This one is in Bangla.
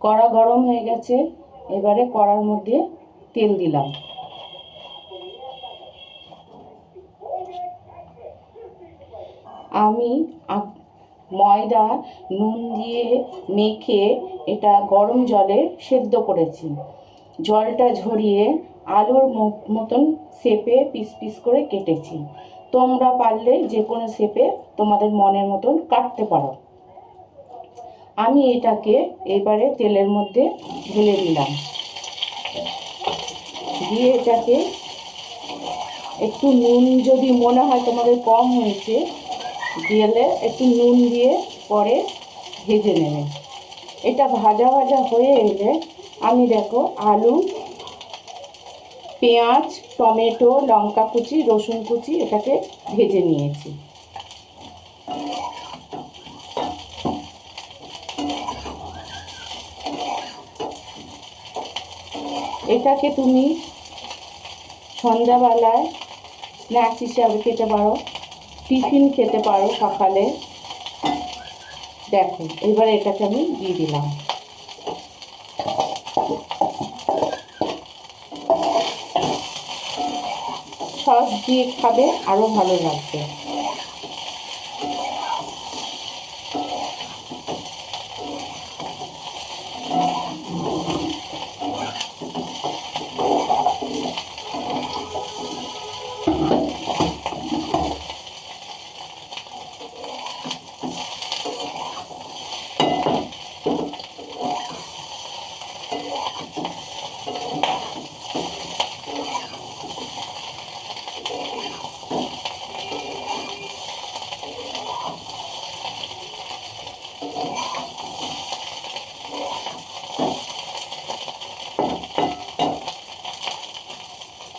কড়া গরম হয়ে গেছে, এবারে কড়ার মধ্যে তেল দিলাম। আমি ময়দা নুন দিয়ে মেখে এটা গরম জলে সেদ্ধ করেছি। জলটা ঝরিয়ে আলুর মতন শেপে পিস পিস করে কেটেছি। তোমরা পারলে যে কোনো শেপে তোমাদের মনের মতন কাটতে পারো। আমি এটাকে এবারে তেলের মধ্যে ঢেলে দিলাম, দিয়ে এটাকে একটু নুন যদি মনে হয় তোমাদের কম হয়েছে দিলে একটু নুন দিয়ে পরে ভেজে নেবে। এটা ভাজা ভাজা হয়ে এলে আমি দেখো আলু, পেঁয়াজ, টমেটো, লঙ্কা কুচি, রসুন কুচি এটাকে ভেজে নিয়েছি। এটাকে তুমি সন্ধ্যাবেলায় স্ন্যাক্স হিসাবে খেতে পারো, টিফিন খেতে পারো সকালে। দেখো এবার এটাকে আমি দিয়ে দিলাম। সস দিয়ে খাবে, আরও ভালো লাগবে।